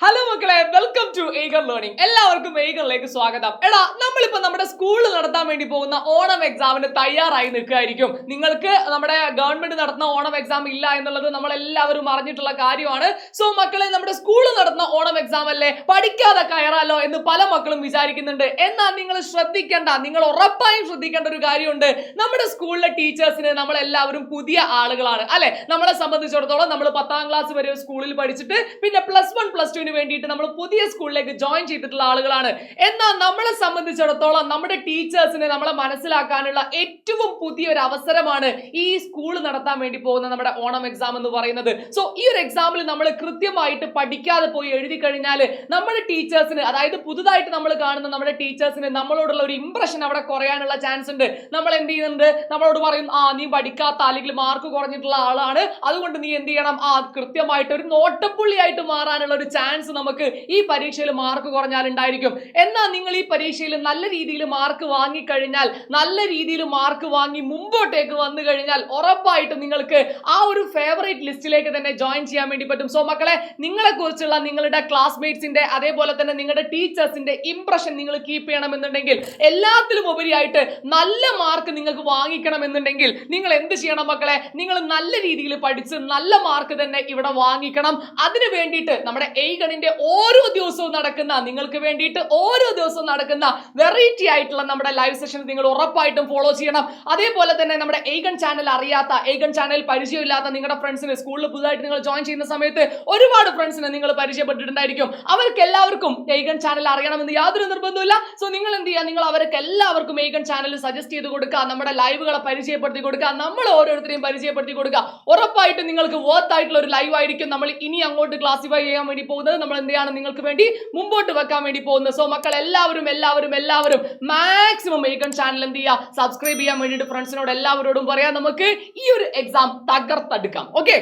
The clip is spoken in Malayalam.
ഹലോ മക്കളെ, വെൽക്കം ടു ഏഗർ ലേണിംഗ്. എല്ലാവർക്കും ഏഗറിലേക്ക് സ്വാഗതം. എടാ, നമ്മളിപ്പോ നമ്മുടെ സ്കൂളിൽ നടത്താൻ വേണ്ടി പോകുന്ന ഓണം എക്സാമിന് തയ്യാറായി നിൽക്കുകയായിരിക്കും. നിങ്ങൾക്ക് നമ്മുടെ ഗവൺമെന്റ് നടത്തുന്ന ഓണം എക്സാം ഇല്ല എന്നുള്ളത് നമ്മൾ എല്ലാവരും അറിഞ്ഞിട്ടുള്ള കാര്യമാണ്. സോ മക്കളെ, നമ്മുടെ സ്കൂളിൽ നടത്തുന്ന ഓണം എക്സാം അല്ലേ, പഠിക്കാതെ കയറാലോ എന്ന് പല മക്കളും വിചാരിക്കുന്നുണ്ട്. എന്നാൽ നിങ്ങൾ ശ്രദ്ധിക്കേണ്ട, നിങ്ങൾ ഉറപ്പായും ശ്രദ്ധിക്കേണ്ട ഒരു കാര്യമുണ്ട്. നമ്മുടെ സ്കൂളിലെ ടീച്ചേഴ്സിന് നമ്മളെല്ലാവരും പുതിയ ആളുകളാണ് അല്ലെ. നമ്മളെ സംബന്ധിച്ചിടത്തോളം നമ്മൾ 10ാം ക്ലാസ് വരെ സ്കൂളിൽ പഠിച്ചിട്ട് പിന്നെ +1 +2 വേണ്ടിയിട്ട് നമ്മൾ പുതിയ സ്കൂളിലേക്ക് ജോയിൻ ചെയ്തിട്ടുള്ള ആളുകളാണ്. എന്നാൽ നമ്മളെ സംബന്ധിച്ചിടത്തോളം നമ്മുടെ ടീച്ചേഴ്സിനെ നമ്മളെ മനസ്സിലാക്കാനുള്ള ഏറ്റവും പുതിയൊരു അവസരമാണ് ഈ സ്കൂൾ നടത്താൻ വേണ്ടി പോകുന്ന നമ്മുടെ ഓണം എക്സാം എന്ന് പറയുന്നത്. സോ ഈ ഒരു എക്സാമിൽ നമ്മൾ കൃത്യമായിട്ട് പഠിക്കാതെ പോയി എഴുതി കഴിഞ്ഞാൽ നമ്മുടെ ടീച്ചേഴ്സിന്, അതായത് പുതുതായിട്ട് നമ്മൾ കാണുന്ന നമ്മുടെ ടീച്ചേഴ്സിന് നമ്മളോടുള്ള ഒരു ഇംപ്രഷൻ അവിടെ കുറയാനുള്ള ചാൻസ് ഉണ്ട്. നമ്മൾ എന്ത് ചെയ്യുന്നുണ്ട്, നമ്മളോട് പറയും, നീ പഠിക്കാത്ത അല്ലെങ്കിൽ മാർക്ക് കുറഞ്ഞിട്ടുള്ള ആളാണ്, അതുകൊണ്ട് നീ എന്ത് ചെയ്യണം, കൃത്യമായിട്ട് ഒരു നോട്ടപ്പുള്ളിയായിട്ട് മാറാനുള്ള ഒരു ചാൻസ് നമുക്ക് ഈ പരീക്ഷയിൽ മാർക്ക് കുറഞ്ഞാൽ ഉണ്ടായിരിക്കും. എന്നാൽ നിങ്ങൾ ഈ പരീക്ഷയിൽ നല്ല രീതിയിൽ മാർക്ക് വാങ്ങിക്കഴിഞ്ഞാൽ, നല്ല രീതിയിൽ മാർക്ക് വാങ്ങി മുമ്പോട്ടേക്ക് വന്നു കഴിഞ്ഞാൽ ഉറപ്പായിട്ടും നിങ്ങൾക്ക് ആ ഒരു ഫേവറേറ്റ് ലിസ്റ്റിലേക്ക് തന്നെ ജോയിൻ ചെയ്യാൻ വേണ്ടി പറ്റും. സോ മക്കളെ, നിങ്ങളെ കുറിച്ചുള്ള നിങ്ങളുടെ ക്ലാസ്മേറ്റ്സിന്റെ അതേപോലെ തന്നെ നിങ്ങളുടെ ടീച്ചേഴ്സിന്റെ ഇംപ്രഷൻ നിങ്ങൾ കീപ്പ് ചെയ്യണമെന്നുണ്ടെങ്കിൽ, എല്ലാത്തിലും ഉപരിയായിട്ട് നല്ല മാർക്ക് നിങ്ങൾക്ക് വാങ്ങിക്കണം എന്നുണ്ടെങ്കിൽ നിങ്ങൾ എന്ത് ചെയ്യണം മക്കളെ, നിങ്ങൾ നല്ല രീതിയിൽ പഠിച്ച് നല്ല മാർക്ക് തന്നെ ഇവിടെ വാങ്ങിക്കണം. അതിനു വേണ്ടിയിട്ട് നമ്മുടെ ഏഗണിന്റെ ഓരോ ദിവസവും നടക്കുന്ന, നിങ്ങൾക്ക് വേണ്ടിയിട്ട് ഓരോ ദിവസവും നടക്കുന്ന വെറൈറ്റി ആയിട്ടുള്ള നമ്മുടെ ലൈവ് സെഷൻ നിങ്ങൾ ഉറപ്പായിട്ടും ഫോളോ ചെയ്യണം. അതേപോലെ തന്നെ നമ്മുടെ ഏഗൺ ചാനൽ അറിയാത്ത, ഏഗൺ ചാനൽ പരിചയമില്ലാത്ത നിങ്ങളുടെ ഫ്രണ്ട്സിന്, സ്കൂളിൽ പുതുതായിട്ട് നിങ്ങൾ ജോയിൻ ചെയ്യുന്ന സമയത്ത് ഒരുപാട് ഫ്രണ്ട്സിനെ നിങ്ങൾ പരിചയപ്പെട്ടിട്ടുണ്ടായിരിക്കും. അവർക്ക് എല്ലാവർക്കും ഏഗൺ ചാനൽ അറിയണമെന്ന് യാതൊരു നിർബന്ധമില്ല. സോ നിങ്ങൾ എന്ത് ചെയ്യുക, നിങ്ങൾ അവർക്ക് എല്ലാവർക്കും ഏഗൺ ചാനൽ സജസ്റ്റ് ചെയ്ത് കൊടുക്കുക, നമ്മുടെ ലൈവുകളെ പരിചയപ്പെടുത്തി കൊടുക്കുക, നമ്മൾ ഓരോരുത്തരെയും പരിചയപ്പെടുത്തി കൊടുക്കുക. ഉറപ്പായിട്ടും നിങ്ങൾക്ക് വർത്ത് ആയിട്ടുള്ള ഒരു ലൈവ് ആയിരിക്കും നമ്മൾ ഇനി അങ്ങോട്ട് ക്ലാസിഫൈ ചെയ്യാൻ വേണ്ടി പോകുന്നത്. നമ്മൾ എന്താണ് നിങ്ങൾക്ക് വേണ്ടി മുമ്പോട്ട് വെക്കാൻ വേണ്ടി പോകുന്നത്. സോ മക്കൾ എല്ലാവരും മാക്സിമം ഏഗൺ ചാനൽ എന്ത് ചെയ്യുക, സബ്സ്ക്രൈബ് ചെയ്യാൻ വേണ്ടിയിട്ട് ഫ്രണ്ട്സിനോട് എല്ലാവരോടും പറയാം. നമുക്ക് ഈ ഒരു എക്സാം തകർത്തെടുക്കാം. ഓക്കെ.